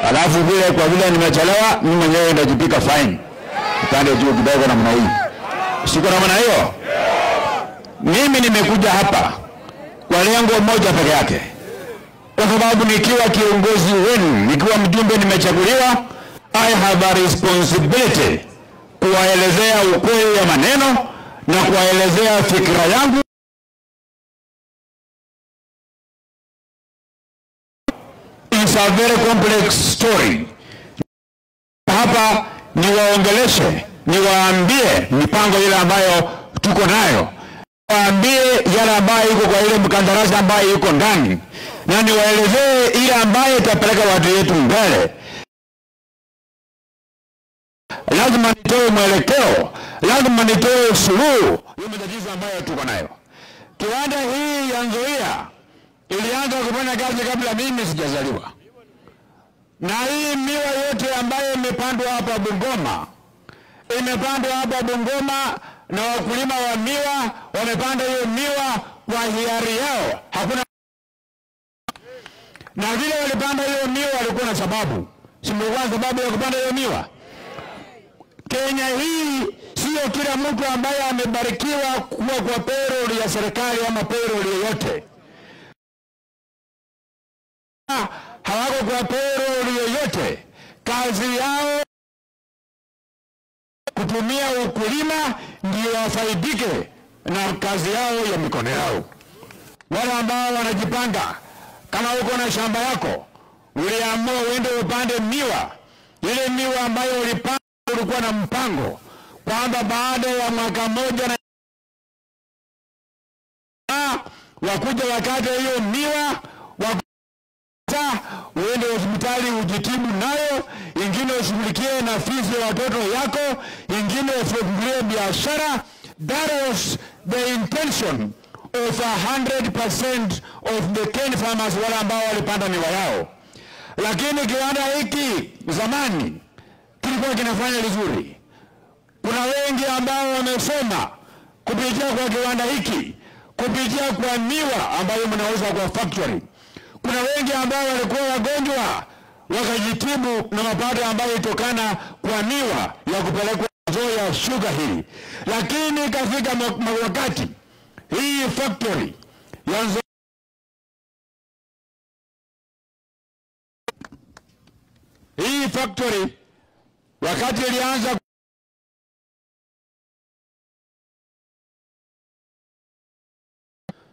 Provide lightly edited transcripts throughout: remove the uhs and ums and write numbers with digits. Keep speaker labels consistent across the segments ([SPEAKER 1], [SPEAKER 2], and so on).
[SPEAKER 1] Alafu vile kwa vile nimechelewa, mimi mwenyewe ndajipika fine. Upande juu kidogo namna hii. Siko namna hiyo. Mimi nimekuja hapa kwa lengo moja pekee yake. Kwa sababu nikiwa kiongozi wenu, nikiwa mjumbe nimechaguliwa, I have a responsibility kuwaelezea ukweli ya maneno na kuwaelezea fikra yangu. It's a very complex story. Hapa niwaongeleshe, niwaambie mipango ile ambayo tuko nayo. Niwaambie yale ambayo iko kwa ile mkandarasi ambayo iko ndani. Na niwaelezee ile ambayo itapeleka watu wetu mbele. Lazima nitoe mwelekeo, lazima nitoe suluhu ya matatizo ambayo tuko nayo. Kiwanda hii ya Nzoia ilianza kufanya kazi kabla mimi sijazaliwa. Na hii miwa yote ambayo imepandwa hapa Bungoma, imepandwa hapa Bungoma na wakulima wa miwa wamepanda hiyo miwa kwa hiari yao. Hakuna na vile walipanda hiyo miwa walikuwa na sababu. Simulikuwa sababu ya kupanda hiyo miwa. Kenya hii sio kila mtu ambaye amebarikiwa kuwa kwa payroll ya serikali ama payroll yoyote. Hawako kwa payroll yoyote. Kazi yao kutumia ukulima ndio wafaidike na kazi yao ya mikono yao. Wale ambao wanajipanga, kama uko na shamba yako, uliamua uende upande miwa, ile miwa ambayo ulipanda ulikuwa na mpango kwamba baada ya mwaka mmoja na wakuja wakati hiyo miwa uende hospitali ujitibu nayo, ingine ushughulikie na fees ya watoto yako, ingine ufungulie biashara. That was the intention of 100% of the cane farmers wale ambao walipanda miwa yao. Lakini kiwanda hiki zamani kilikuwa kinafanya vizuri. Kuna wengi ambao wamesoma kupitia kwa kiwanda hiki, kupitia kwa miwa ambayo mnauza kwa factory. Kuna wengi ambao walikuwa wagonjwa wakajitibu na mapato ambayo itokana kwa miwa ya kupelekwa Nzoia sugar hii. Lakini ikafika wakati hii factory ya Nzoia wakati ilianza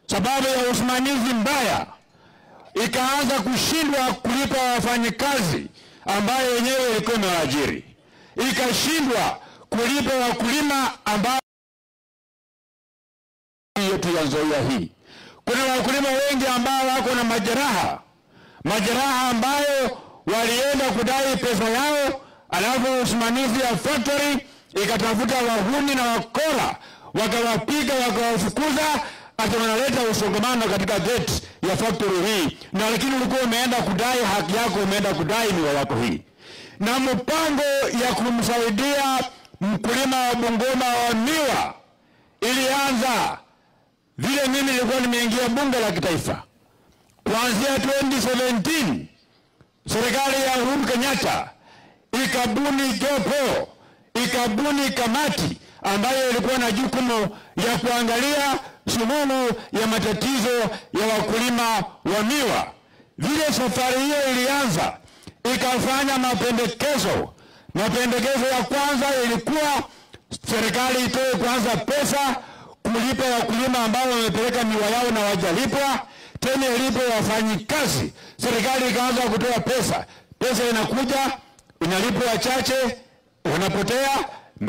[SPEAKER 1] sababu ya usimamizi mbaya, ikaanza kushindwa kulipa wafanyikazi ambayo wenyewe ilikuwa imewaajiri. Ikashindwa kulipa wakulima ambao yetu ya Nzoia hii. Kuna wakulima wengi ambao wako na majeraha ambayo walienda kudai pesa yao, alafu usimamizi ya factory ikatafuta wahuni na wakora, wakawapiga wakawafukuza, hata wanaleta usongamano katika gate ya factory hii. Na lakini ulikuwa umeenda kudai haki yako, umeenda kudai miwa yako hii. Na mpango ya kumsaidia mkulima wa Bungoma wa miwa ilianza vile mimi nilikuwa nimeingia bunge la kitaifa. Kuanzia 2017 serikali ya Uhuru Kenyatta ikabuni jopo, ikabuni kamati ambayo ilikuwa na jukumu ya kuangalia suluhu ya matatizo ya wakulima wa miwa. Vile safari hiyo ilianza, ikafanya mapendekezo. Mapendekezo ya kwanza ilikuwa serikali itoe kwanza pesa kulipa wakulima ambao wamepeleka miwa yao na wajalipwa, tena ilipe wafanyikazi. Serikali ikaanza kutoa pesa. Pesa inakuja, inalipwa wachache, wanapotea,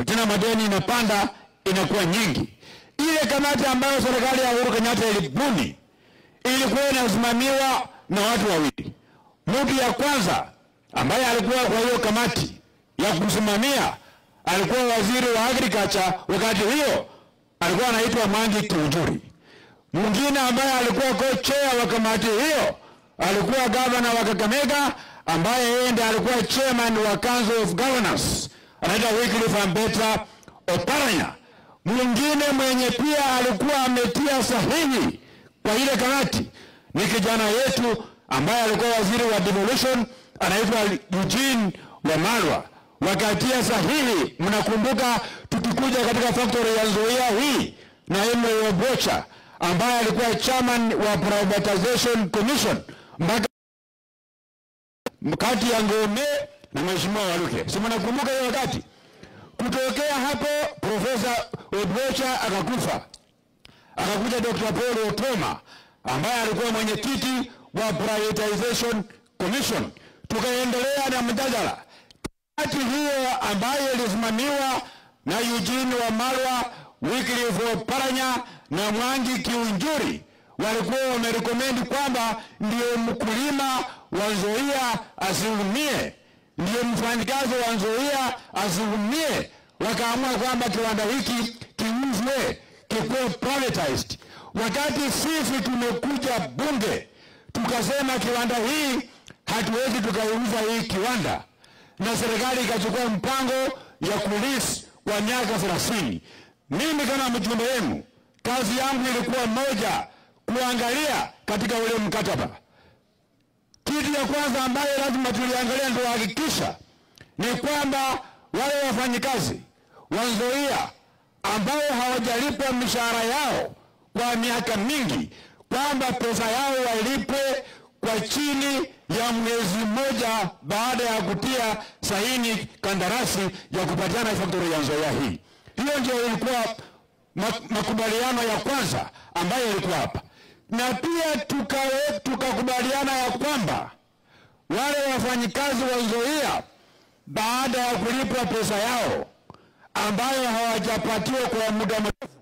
[SPEAKER 1] tena madeni inapanda, inakuwa nyingi. Ile kamati ambayo serikali ya Uhuru Kenyatta ilibuni ilikuwa inasimamiwa na watu wawili. Mtu ya kwanza ambaye alikuwa kwa hiyo kamati ya kusimamia alikuwa waziri wa agriculture wakati hiyo, alikuwa anaitwa Mwangi Kiunjuri. Mwingine ambaye alikuwa co-chair wa kamati hiyo alikuwa governor wa Kakamega, ambaye yeye ndiye alikuwa chairman wa Council of Governors, anaitwa Wycliffe Ambetsa Oparanya. Mwingine mwenye pia alikuwa ametia sahihi kwa ile kamati ni kijana yetu ambaye alikuwa waziri wa devolution, anaitwa Eugene Wamalwa, wakatia sahihi. Mnakumbuka tukikuja katika factory ya Nzoia hii na Emre Obocha ambaye alikuwa chairman wa Privatization Commission mpaka mkati ya Ngome na Mheshimiwa Waluke. Si mnakumbuka hiyo wakati? Kutokea hapo Profesa Obocha akakufa. Akakuja Dr. Paul Otuoma ambaye alikuwa mwenyekiti wa Privatization Commission. Tukaendelea na mjadala. Kati hiyo ambayo ilisimamiwa na Eugene Wamalwa, Wycliffe Oparanya na Mwangi Kiunjuri, walikuwa wamerekomendi kwamba ndio mkulima wa Nzoia asiumie, ndio mfanyikazi wa Nzoia asiumie. Wakaamua kwamba kiwanda hiki kiuzwe, kikuwe privatized. Wakati sisi tumekuja bunge tukasema kiwanda hii hatuwezi tukaiuza hii kiwanda, na serikali ikachukua mpango ya kulisi kwa miaka 30. Mimi kama mjumbe wenu, kazi yangu ilikuwa moja, kuangalia katika ule mkataba. Kitu ya kwanza ambayo lazima tuliangalia ndio hakikisha ni kwamba wale wafanyikazi wa Nzoia ambao hawajalipwa mishahara yao kwa miaka mingi, kwamba pesa yao walipwe kwa chini ya mwezi mmoja baada ya kutia saini kandarasi ya kupatiana factory ya Nzoia hii. Hiyo ndio ilikuwa makubaliano ya kwanza ambayo ilikuwa hapa. Na pia tukakubaliana ya kwamba wale wafanyikazi wa Nzoia baada ya kulipwa pesa yao ambayo hawajapatiwa kwa muda mrefu,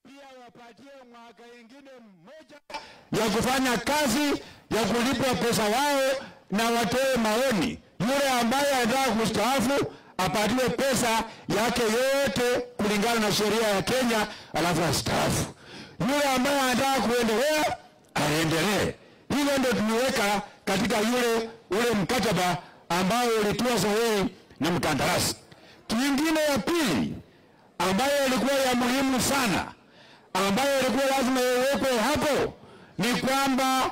[SPEAKER 1] pia wapatie mwaka ingine mmoja ya kufanya kazi ya kulipwa pesa yao, na watoe maoni. Yule ambaye anataka kustaafu apatiwe pesa yake yote kulingana na sheria ya Kenya, alafu astaafu. Yule ambaye anataka kuendelea aendelee. Hilo ndio tuliweka katika ule mkataba ambao ulitiwa sahihi na mkandarasi. Kingine ya pili ambayo ilikuwa ya muhimu sana, ambayo ilikuwa lazima iwekwe hapo, ni kwamba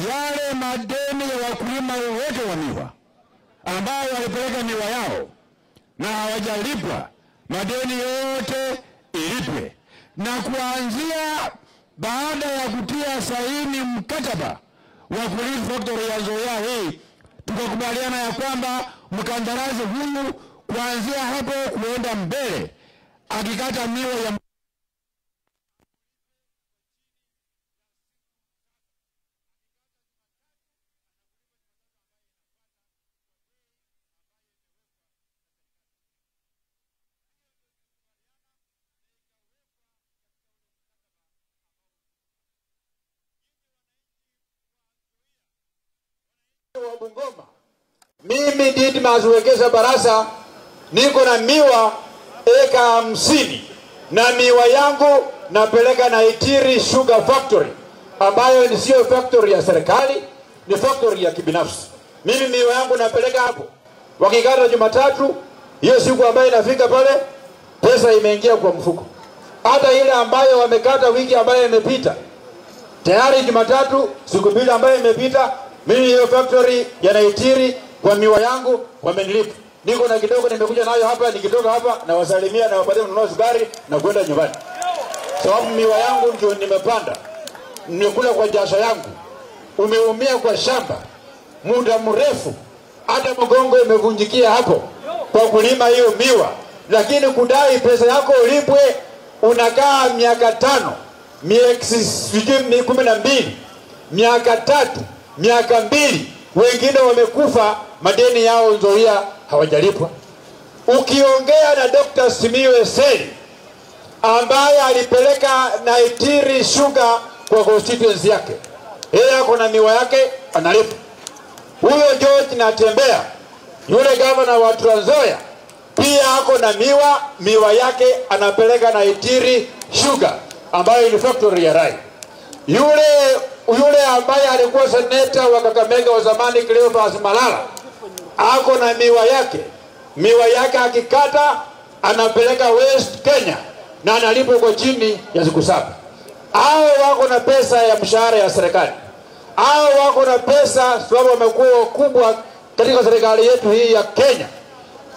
[SPEAKER 1] yale madeni ya wakulima wote wa miwa ambao walipeleka miwa yao na hawajalipwa, madeni yote ilipwe. Na kuanzia baada ya kutia saini mkataba wa kulisi factory ya Nzoia hii, tukakubaliana ya kwamba mkandarasi huyu kuanzia hapo kuenda mbele akikata miwa ya
[SPEAKER 2] wa Bungoma. Mimi Didmas Wekesa Barasa niko na miwa eka 50, na miwa yangu napeleka na Itiri Sugar Factory ambayo ni sio factory ya serikali, ni factory ya kibinafsi. Mimi miwa yangu napeleka hapo. Wakikata Jumatatu, hiyo siku ambayo inafika pale, pesa imeingia kwa mfuko. Hata ile ambayo wamekata wiki ambayo imepita, tayari Jumatatu siku mbili ambayo imepita, mimi hiyo factory ya Naitiri kwa miwa yangu wamenilipa. Niko na kidogo nimekuja nayo hapa, nikitoka hapa na wasalimia na wapatia mnunua sukari na kwenda nyumbani. Sababu miwa yangu ndio nimepanda. Nimekula kwa jasho yangu. Umeumia kwa shamba muda mrefu. Hata mgongo imevunjikia hapo kwa kulima hiyo miwa. Lakini kudai pesa yako ulipwe, unakaa miaka 5, miaka 12, miaka 3, miaka 2, wengine wamekufa, madeni yao Nzoia hawajalipwa. Ukiongea na Dr. Simiyu Seli ambaye alipeleka Naitiri Sugar kwa constituency yake, yeye ako na miwa yake analipa. Huyo George Natembea, yule governor wa Trans Nzoia, pia ako na miwa yake anapeleka Naitiri Sugar ambayo ni factory ya Rai. Yule ambaye alikuwa seneta wa Kakamega wa zamani Cleophas Malala ako na miwa yake akikata anapeleka West Kenya na analipwa kwa chini ya siku 7. Hao wako na pesa ya mshahara ya serikali. hao wako na pesa sababu wamekuwa wakubwa katika serikali yetu hii ya Kenya.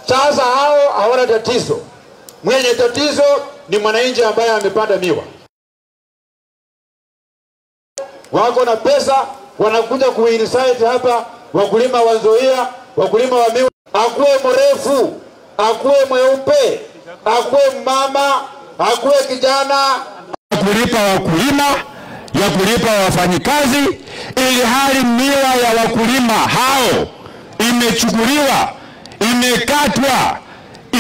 [SPEAKER 2] Sasa hao hawana tatizo. Mwenye tatizo ni mwananchi ambaye amepanda miwa. Wako na pesa, wanakuja kuinsight hapa wakulima wa Nzoia, wakulima wa miwa. Akuwe mrefu, akuwe mweupe, akuwe mama, akuwe kijana,
[SPEAKER 1] kulipa wakulima, ya kulipa wafanyikazi, ili hali miwa ya wakulima hao imechukuliwa, imekatwa,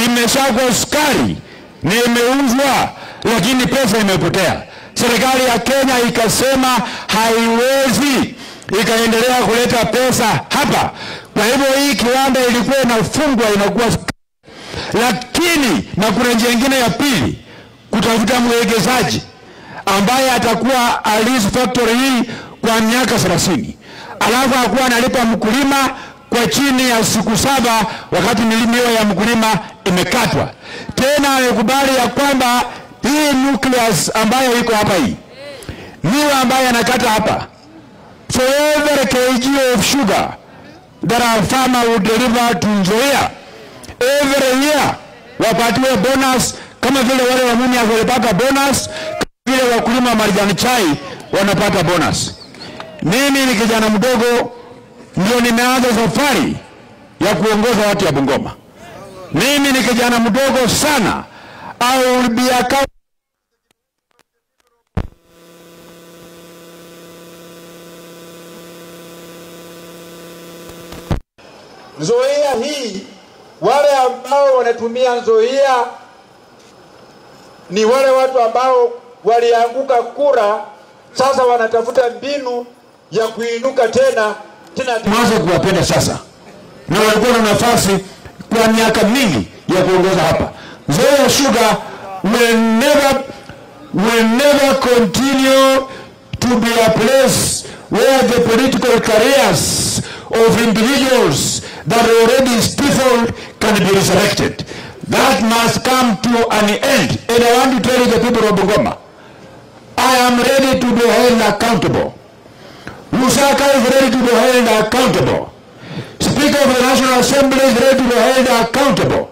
[SPEAKER 1] imeshagwa sukari, na imeuzwa, lakini pesa imepotea. Serikali ya Kenya ikasema haiwezi ikaendelea kuleta pesa hapa. Kwa hivyo hii kiwanda ilikuwa inafungwa, inakuwa, lakini na kuna njia nyingine ya pili, kutafuta mwekezaji ambaye atakuwa alizi factory hii kwa miaka 30, alafu akuwa analipa mkulima kwa chini ya siku 7 wakati miwa ya mkulima imekatwa. Tena amekubali ya kwamba hii nucleus ambayo iko hapa, hii miwa ambayo anakata hapa, for every kg of sugar that a farmer would deliver to Nzoia every year, wapatiwe bonus kama vile wale wa Mumias walipata bonus, vile wakulima Majani Chai wanapata bonus. Mimi ni kijana mdogo, ndio nimeanza safari ya kuongoza watu wa Bungoma. Mimi ni kijana mdogo sana, au biaka
[SPEAKER 2] Nzoia hii. Wale ambao wanatumia Nzoia ni wale watu ambao walianguka kura, sasa wanatafuta mbinu ya kuinuka tena.
[SPEAKER 1] Mwanzo kuwapenda sasa, na walikuwa na nafasi kwa miaka mingi ya kuongoza hapa. Nzoia Sugar will never continue to be a place where the political careers of individuals that are already stifled can be resurrected. That must come to an end. And I want to tell you, the people of Bungoma, I am ready to be held accountable. Lusaka is ready to be held accountable. Speaker of the National Assembly is ready to be held accountable.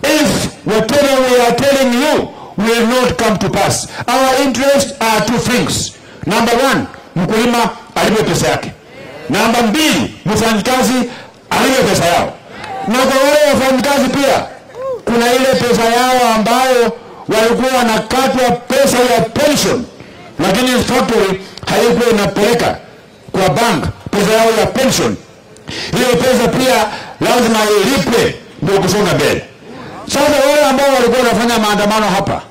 [SPEAKER 1] If whatever we are telling you will not come to pass, our interests are two things. Number 1, mkulima alipe pesa yake. Number 2, mfanyikazi alipe pesa yao. Na kwa wale wafanyikazi pia, kuna ile pesa yao ambayo walikuwa wanakatwa pesa ya pension, lakini factory haikuwa inapeleka kwa bank pesa yao ya pension. Hiyo pesa pia lazima ilipe ndio kusonga mbele. Sasa wale ambao walikuwa wanafanya maandamano hapa,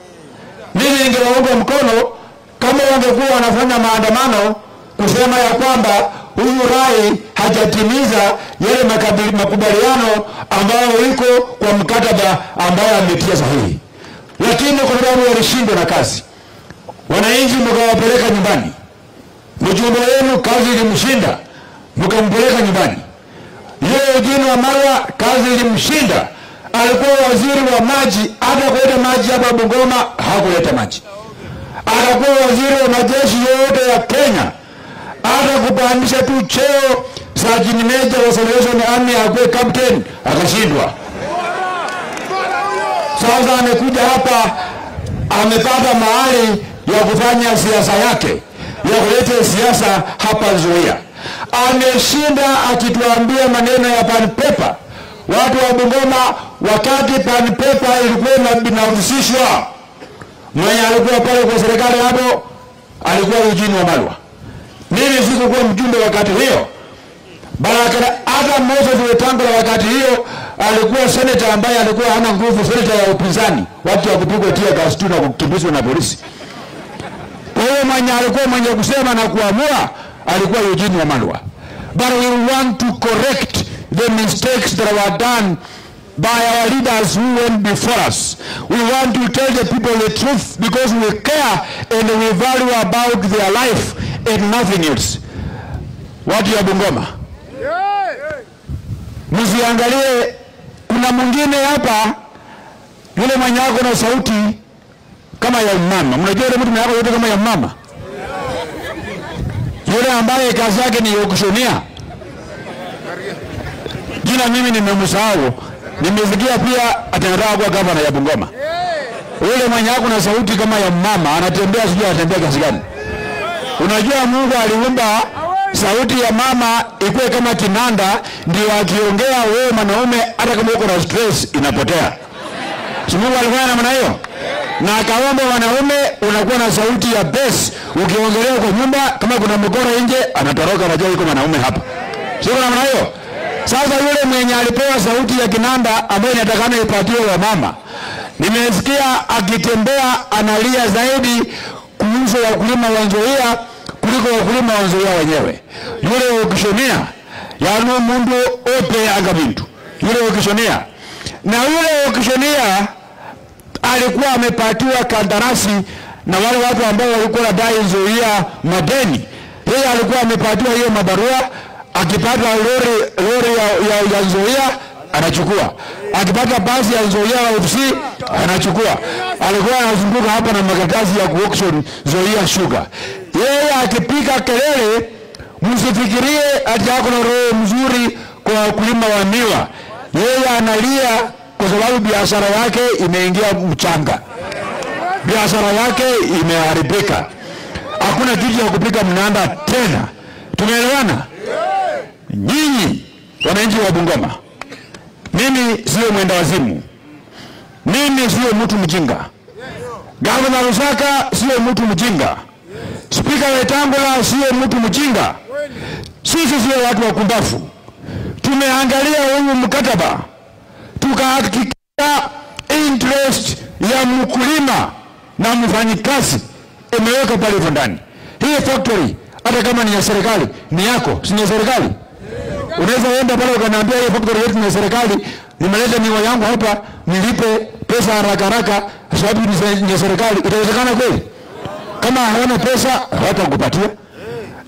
[SPEAKER 1] mimi ningewaunga mkono kama wangekuwa wanafanya maandamano kusema ya kwamba huyu rai hajatimiza yale makubaliano ambayo iko kwa mkataba ambayo ametia sahihi. Lakini kwa sababu walishindwa na kazi, wananchi mkawapeleka nyumbani. Mjumbe wenu kazi ilimshinda, mkampeleka nyumbani. Yeye Eugene Wamalwa kazi ilimshinda, alikuwa waziri wa maji, hata kuleta maji hapa Bungoma hakuleta maji. Alikuwa waziri wa majeshi yote ya Kenya, hata kupandisha tu cheo Sergeant Major wa Salvation Army akuwe captain akashindwa. Sasa amekuja hapa, amepata mahali ya kufanya siasa yake, ya kuleta siasa hapa Nzoia. Ameshinda akituambia maneno ya pan paper. Watu wa Bungoma, wakati pan paper ilikuwa binafsishwa, mwenye alikuwa pale kwa serikali hapo alikuwa Eugene Wamalwa. Mimi sikuwa mjumbe wakati hiyo. Baraka hata Moses Wetangula wakati hiyo alikuwa senator ambaye alikuwa hana nguvu, senator ya upinzani, watu wa kupigwa tia gas tu na kukimbizwa na polisi. Kwa hiyo mwenye alikuwa mwenye kusema na kuamua alikuwa Eugene Wamalwa. But we want to correct the mistakes that were done by our leaders who went before us. We want to tell the people the truth because we care and we value about their life and nothing else. Watu ya Bungoma, msiangalie kuna mwingine hapa yule mwenye ako na sauti kama ya mama. Mnajua yule mtu mwenye ako yote kama ya mama. yule ambaye kazi yake ni auctioneer. Jina mimi nimemsahau. Nimesikia pia atanataka kuwa gavana ya Bungoma. Yule mwenye ako na sauti kama ya mama anatembea, sijui anatembea kiasi gani. Unajua Mungu aliumba sauti ya mama ikuwe kama kinanda, ndio akiongea wewe mwanaume hata kama uko na stress inapotea. Si Mungu alifanya namna hiyo? Na akaomba wanaume unakuwa na sauti ya bass, ukiongelea kwa nyumba kama kuna mkora nje anatoroka, anajua yuko mwanaume hapa. Sio namna hiyo? Sasa yule mwenye alipewa sauti ya kinanda ambayo inatakana ipatiwe wa mama, nimesikia akitembea analia zaidi kuhusu wakulima wa Nzoia kuliko wakulima wa Nzoia wenyewe. Yule auctioneer ya mundu ope agabintu, yule auctioneer. Na yule auctioneer alikuwa amepatiwa kandarasi na wale watu ambao walikuwa wanadai Nzoia madeni. Yeye alikuwa amepatiwa hiyo mabarua, akipata lori ya Nzoia anachukua, akipata basi ya Nzoia wa FC anachukua. Alikuwa anazunguka hapa na makaratasi ya auction Nzoia Sugar. Yeye akipiga kelele, msifikirie ati yako na roho mzuri kwa wakulima wa miwa. Yeye analia kwa sababu biashara yake imeingia mchanga, biashara yake imeharibika, hakuna kitu ya kupiga mnanda tena. Tumeelewana? Nyinyi wananchi wa Bungoma, mimi sio mwenda wazimu, mimi sio mtu mjinga. Gavana Lusaka sio mtu mjinga, Spika Wetangula sio mtu mjinga. Sisi sio watu wakumbafu. Tumeangalia huu mkataba, tukahakikisha interest ya mkulima na mfanyikazi imeweka pale ndani. Hii factory hata kama ni ya serikali ni yako, si ya serikali. Unaweza enda pale ukaniambia hii factory yetu ni ya serikali, nimeleta miwa yangu hapa, nilipe pesa haraka haraka sababu ni ya serikali. Itawezekana kweli? Kama hawana pesa hawatakupatia.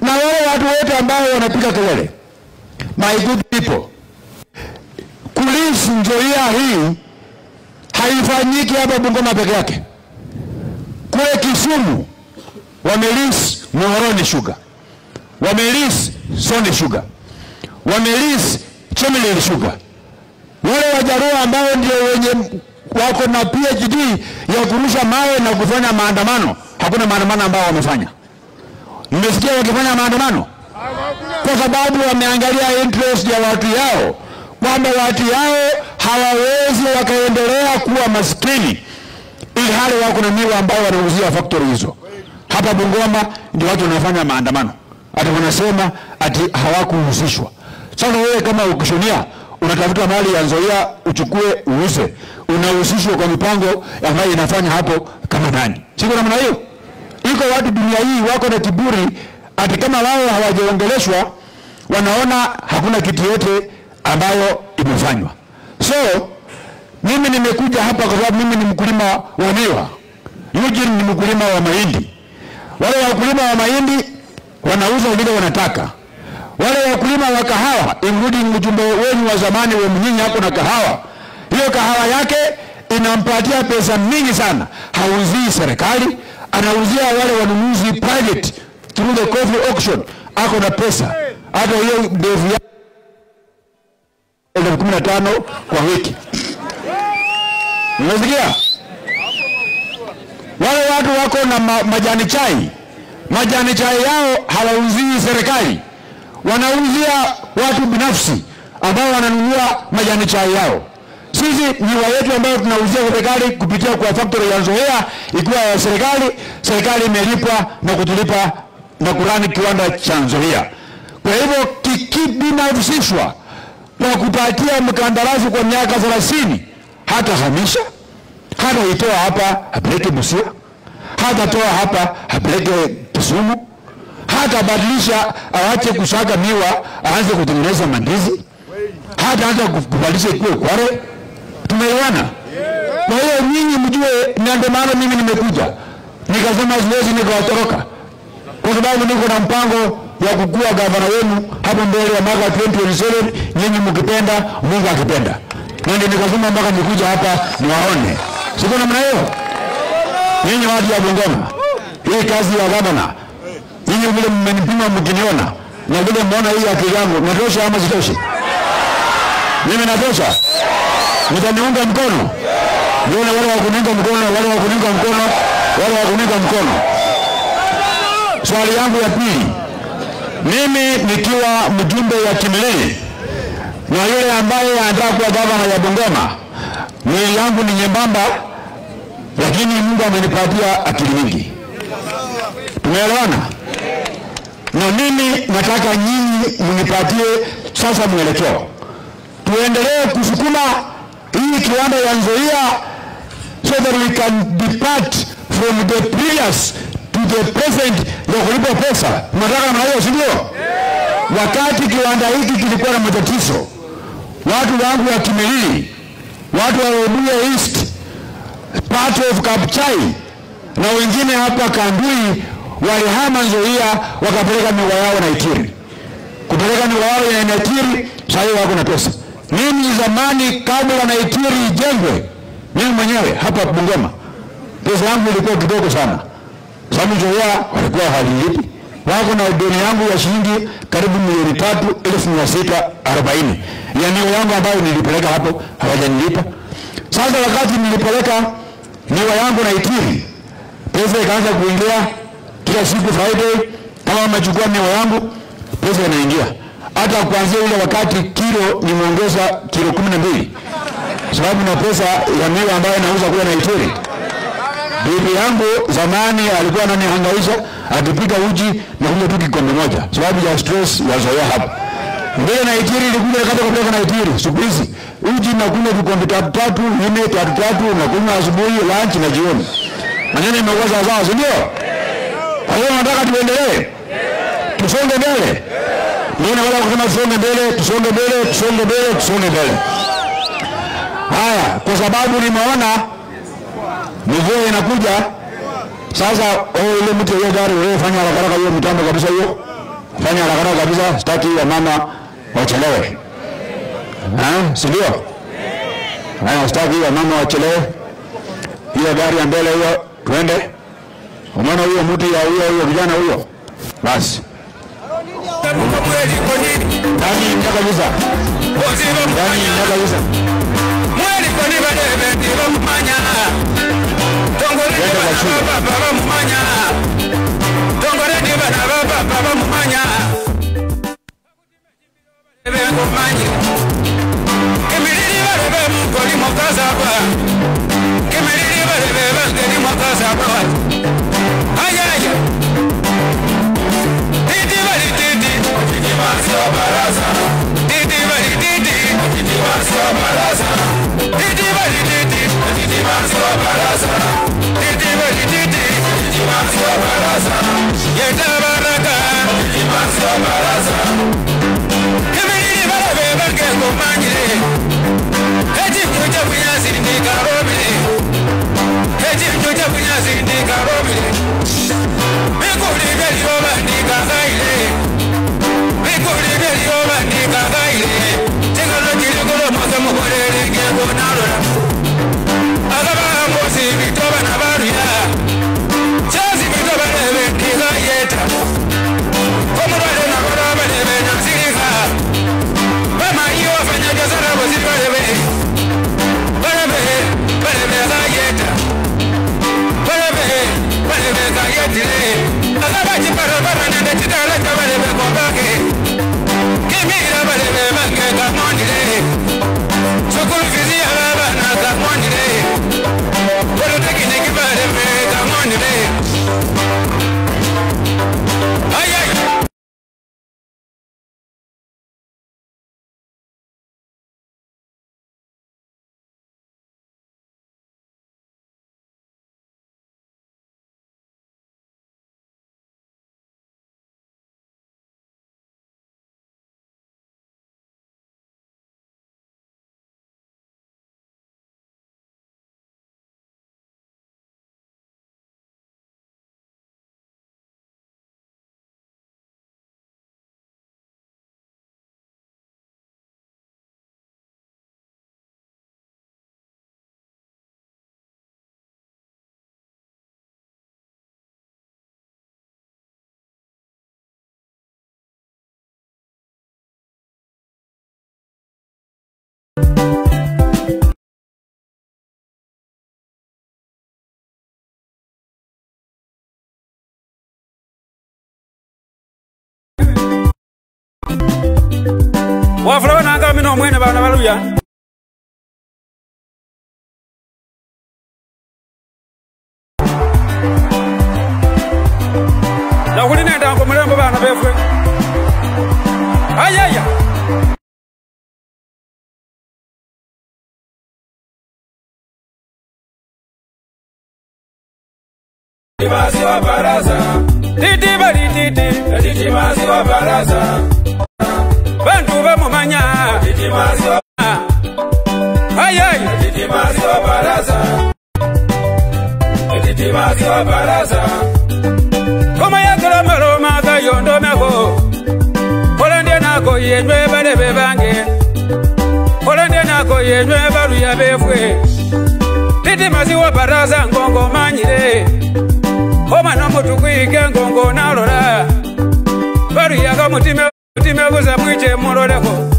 [SPEAKER 1] Na wale watu wote ambao wanapiga kelele, my good people, kulisi Nzoia hii haifanyiki hapa Bungoma peke yake. Kule Kisumu wamelisi Muhoroni Sugar, wamelisi Soni Sugar, wamelisi Chemelil Sugar. Wale Wajaruo ambao ndio wenye wako na PhD ya kurusha mawe na kufanya maandamano, hakuna maandamano ambao wamefanya. Nimesikia wakifanya maandamano kwa sababu wameangalia interest ya watu yao, kwamba watu yao hawawezi wakaendelea kuwa maskini ili hali wako na miwa ambao wanauzia factory hizo. Hapa Bungoma ndio watu wanafanya maandamano, hata wanasema ati hawakuhusishwa. Sasa wewe kama ukishonia unatafuta mali ya Nzoia uchukue uuze, unahusishwa kwa mipango ambayo inafanya hapo kama nani? Siko namna hiyo. Iko watu dunia hii wako na kiburi, ati kama wao hawajaongeleshwa wanaona hakuna kitu yote ambayo imefanywa. So mimi nimekuja hapa kwa sababu mimi ni mkulima wa miwa. Eugene ni mkulima wa mahindi. Wale wakulima wa mahindi wanauza vile wanataka. Wale wakulima wa kahawa, including mjumbe wenu wa zamani wa Mnyinyi hapo na kahawa, hiyo kahawa yake inampatia pesa mingi sana. Hauzii serikali, anauzia wale wanunuzi private through the coffee auction. Ako na pesa. Hata hiyo ndevu ya 15 kwa wiki. Unasikia? Wale watu wako na majani chai. Majani chai yao hawauzii serikali, wanauzia watu binafsi ambao wananunua majani chai yao. Sisi miwa yetu ambayo tunauzia serikali kupitia kwa factory ya Nzoia ikiwa ya serikali, serikali imelipwa na kutulipa na kurani kiwanda cha Nzoia. Kwa hivyo kikibinafsishwa na kupatia mkandarasi kwa miaka 30, hata hamisha, hata itoa hapa apeleke Busia, hata toa hapa apeleke Kisumu, hata badilisha awache kusaga miwa aanze kutengeneza mandizi, hata kubadilisha ikuwe Kware. Tumeelewana? Kwa hiyo nyinyi mjue, ndio maana mimi nimekuja nikasema siwezi nikawatoroka, kwa sababu niko na mpango ya kukua gavana wenu hapo mbele ya mwaka 2027, nyinyi mkipenda, Mungu akipenda. Na ndio nikasema mpaka nikuja hapa niwaone. Siko namna hiyo. Nyinyi watu ya Bungoma, hii kazi ya gavana Hii vile mmenipima mkiniona na vile mmeona hii akili yangu natosha ama sitoshi? Mimi natosha? Mtaniunga mkono? Ndio wale wa kuniunga mkono, wale wa kuniunga mkono, wale wa kuniunga mkono. Swali yangu ya pili. Mimi nikiwa mjumbe wa Kimilili na yule ambaye anataka kuwa gavana ya Bungoma, mwili yangu ni nyembamba, lakini Mungu amenipatia akili nyingi. Tumeelewana? Na mimi nataka nyinyi mnipatie sasa mwelekeo. Tuendelee kusukuma hii kiwanda ya Nzoia so that we can depart from the previous to the present ya kulipa pesa. Tunataka namna hiyo, si ndio? Wakati kiwanda hiki kilikuwa na matatizo, watu wangu wa Kimilili, watu wa Webuye East, part of Kapchai na wengine hapa Kandui walihama Nzoia wakapeleka miwa yao na Itiri. Kupeleka miwa yao ya Itiri, sasa wako na pesa. Mimi zamani kabla na Itiri ijengwe, mimi mwenyewe hapa Bungoma, pesa yangu ilikuwa kidogo sana. Sababu Nzoia walikuwa hawalipi. Wako na deni yangu ya shilingi karibu milioni 3,640. Ya miwa yangu ambayo nilipeleka hapo hawajanilipa. Sasa wakati nilipeleka miwa yangu na Itiri, pesa ikaanza kuingia kila siku Friday. Kama wamechukua miwa yangu, pesa inaingia. Hata kuanzia ile wakati kilo nimeongeza kilo 12. Sababu na pesa ya miwa ambayo nauza kule na Itiri. Bibi yangu zamani alikuwa ananihangaisha akipika uji na kunywa tu kikombe moja sababu ya stress ya Nzoia hapa. Mbele na Itiri ilikuja kata kupeleka na Itiri. Siku hizi uji na kunywa vikombe 3 4 na kunywa asubuhi, lunch na jioni. Maneno yamekuwa sawa, si ndio? Kwa hiyo nataka tuendelee. Tusonge mbele. Mimi wala kusema tusonge mbele, tusonge mbele, tusonge mbele, tusonge mbele. Haya, kwa sababu nimeona mvua inakuja. Sasa ile mtu yeye gari wewe fanya haraka hiyo mtambo kabisa hiyo. Fanya haraka kabisa, sitaki ya mama wachelewe. Si ndio? Sitaki ya mama wachelewe. Hiyo gari ya mbele hiyo twende. Umeona huyo mtu ya huyo vijana huyo? Basi. Ndani ya kabisa. Ndani ya kabisa. Mweli kwa ni bade ndilo manya. Tongole baba mumanya. Tongole ni baba mumanya. Ebengo manya. Kimilili baba mukoli mokaza ba. Kimilili baba ngeli mokaza ba. Ayaya. Titi bali titi. Titi masio baraza. Titi bali titi. Titi masio baraza. Titi bali titi. Titi masio baraza. Titi bali titi. Titi masio baraza. Yenda baraka. Titi masio baraza. Kimilili baba ngeli manyire. Eti mjoja kunyasi ni karobile. Eti mjoja kunyasi ni karobile. Mikuli beli oba ni kagaile. Mikuli beli oba ni kagaile. Tingalo jiligolo moza muhorere ngego nalora. Agaba mozi bitoba na baruya. Chazi bitoba nebe kiga yeta. Komurale na koraba nebe nyamsirika. Bama iyo wafanya jazara waziri walebe. Balebe ga yeta. Balebe ga yetile. Agaba chipara bara nende chitala chabalebe kombake. Kimira balebe mange kamonile. Sukulu fizi ya baba na kamonile. Walo tekine kibalebe kamonile.
[SPEAKER 3] Wafula nanga mino mwene bana baluya. Na kuline ndango mulembo bana befwe. Ayaya. Timazi wa baraza. Titi bali titi. Timazi wa baraza. Bantu bamumanya Titimazi wa ayay Titimazi wa baraza Titimazi wa baraza Koma yakala maloma kayondo meko Kolande nako yenwe balebe bange Kolande nako yenwe balu ya befwe Titimazi wa baraza ngongo manyire Koma nomutukwike ngongo nalora Balu ya mutima Timeguza mwiche muroreko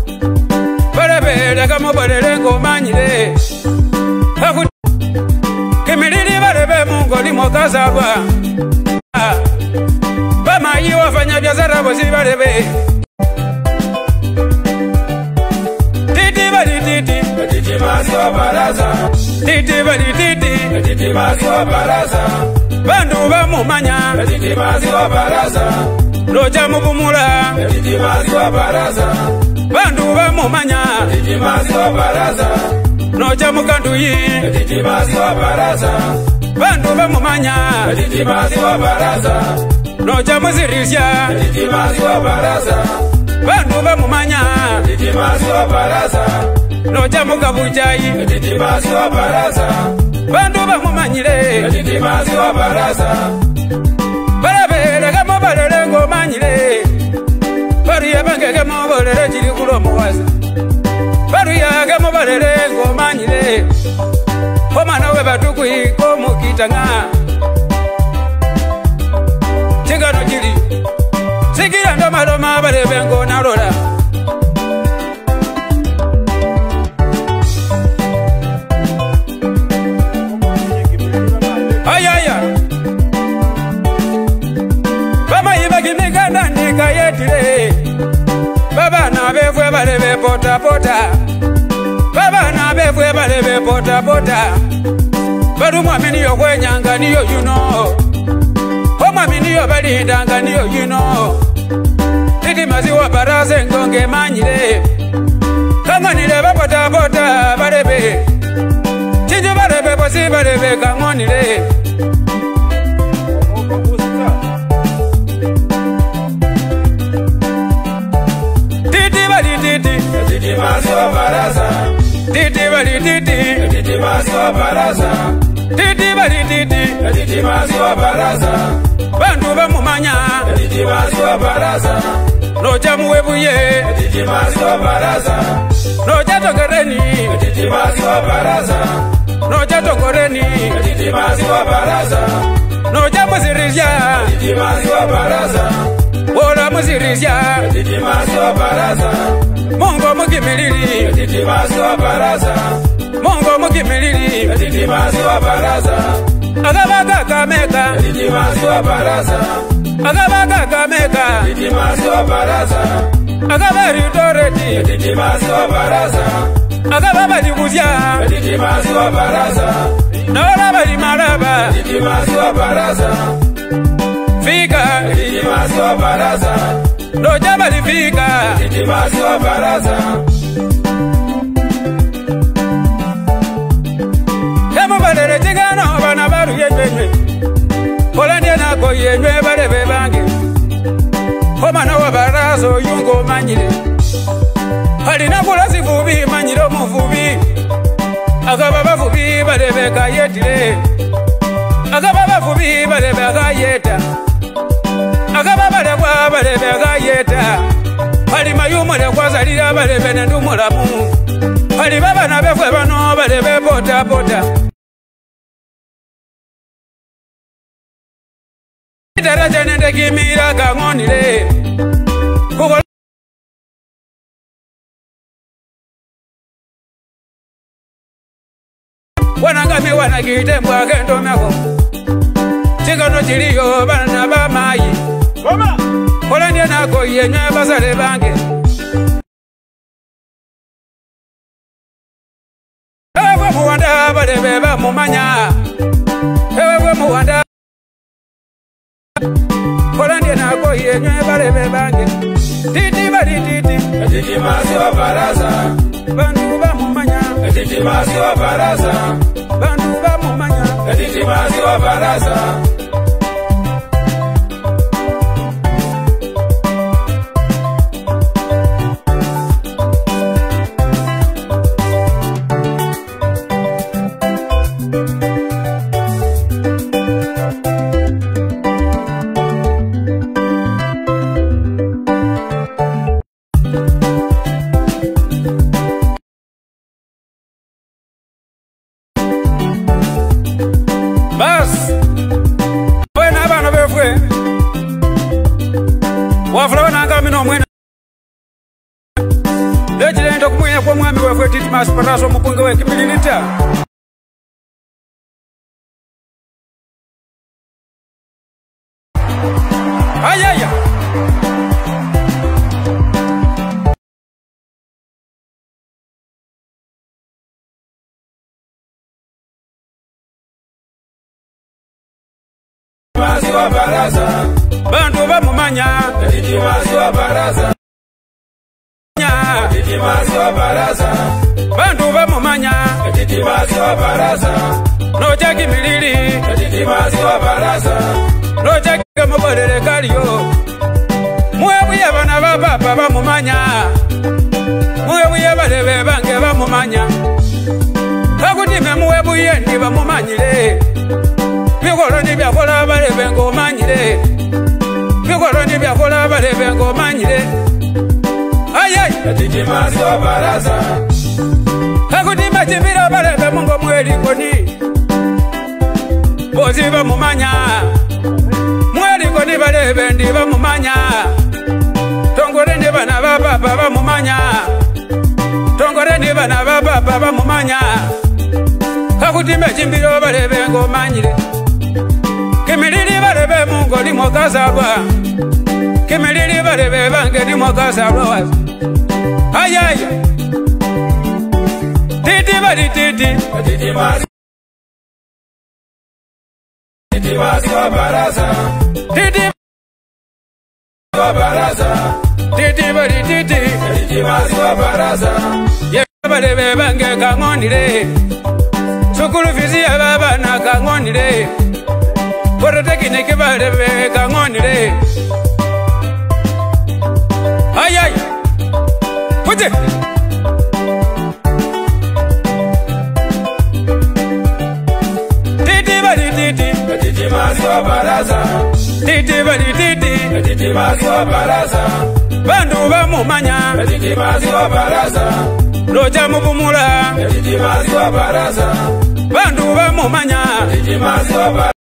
[SPEAKER 3] Balebe kama balele ngomanyire Kimilili balebe mungo limo kazabwa Bama yi wafanya biashara bosi balebe Titi bali titi Titimazi wa baraza Titi bali titi Titimazi wa baraza Bandu bamumanya Titimazi wa baraza Roja mubumula Titimazi wa baraza Bandu bamumanya Titimazi wa baraza Roja mukanduyi Titimazi wa baraza Bandu bamumanya Titimazi wa baraza Roja muzirisya Titimazi wa baraza Bandu bamumanya Titimazi wa baraza Roja mukabujayi Titimazi wa baraza Bandu bamumanyire Titimazi wa baraza Balabele kama balele ngomanyire Baruya bange kama balele jiri kulo muwaza Baruya kama balele ngomanyire Komana we batukui komukitanga Chingano jiri Sikira ndo maloma balebe ngonalora Ayaya Baba na befwe balebe pota pota Baba na befwe balebe pota pota Badu mwamini yo kwenyanga niyo you know Ho mwamini yo balindanga niyo you know Titimazi wa baraza ngonge manyire Kangonile bapota pota balebe Chinju balebe posi balebe kangonile Titimazi wa baraza Titi bali titi Titimazi wa baraza Titi bali titi Titimazi wa baraza Bandu bamumanya Titimazi wa baraza Roja muwebuye Titimazi wa baraza Roja tokoreni Titimazi wa baraza Roja tokoreni Titimazi wa baraza Roja muzirisya Titimazi wa baraza Wora muzirisya Titimazi wa baraza Mungo mukimilili Titimazi wa baraza Mungo mukimilili Titimazi wa baraza Agabaga kameka Titimazi wa baraza Agabaga kameka Titimazi wa baraza Agabari utoreti Titimazi wa baraza Agababa dibuzya Titimazi wa baraza Naola bali maraba Titimazi wa baraza Fika Titimazi wa baraza Roja bali fika Titimazi wa baraza Kemu balere chigano bana baru yenwe Kolande nako yenwe balebe bange Komana wa baraza yungo manyire Halina kula sifubi manyiro mufubi Agababa fubi balebe kayetire Agababa fubi balebe kayeta Agababa lekwa balebe kayeta Hali mayumo lekwa zalira balebe nendumulamu Hali baba na befwe bano balebe pota pota Itaraja nende kimira kangonile wanangami wanagite mbwagendo meko chikano chiliyo bana bamayi kola ndiye nako yenye basale bange ewe muwanda balebe bamumanya ewe muwanda kola ndiye nako yenye balebe bange titi bali titi mazi wa baraza bandu bamumanya titi mazi wa baraza bandu bamumanya titi mazi wa baraza Bas, wena abana befwe wafula wananga mino mwena lejile ndo kumwenya kwa mwami wefwe titi masiparaso mupunge we kimililita ayaya mazi wa baraza bandu bamumanya titi mazi wa baraza titi mazi wa baraza bandu bamumanya titi mazi wa baraza noja kimilili titi mazi wa baraza noja kemobodere kaliyo muwebuye bana bapapa bamumanya muwebuye balebe bange bamumanya kakutime muwebuye ndi bamumanyile bikolo ni byakola balebe ngomanyile bikolo ni byakola balebe ngomanyile ayay titi mazi wa baraza kakutima chibira balebe mungo mwelikoni bozi bamumanya mwelikoni balebe ndi bamumanya tongore ndi bana bapapa bamumanya tongore ndi bana bapapa bamumanya kakutime chimbiro balebe ngomanyile kimilili balebe mungo limo kasabwa kimilili balebe bange limo kasabwa wazi ayay titi bali titi mazi wa baraza titi wa baraza titi bali titi mazi wa baraza ye balebe bange kangonile sukulu fizi ya baba na kangonile Koro tekine ke balebe kangonile ayay kuje titi bali titi mazi wa baraza titi bali titi mazi wa baraza bandu bamumanya titi mazi wa baraza loja mubumula titi mazi wa baraza bandu bamumanya titi mazi wa baraza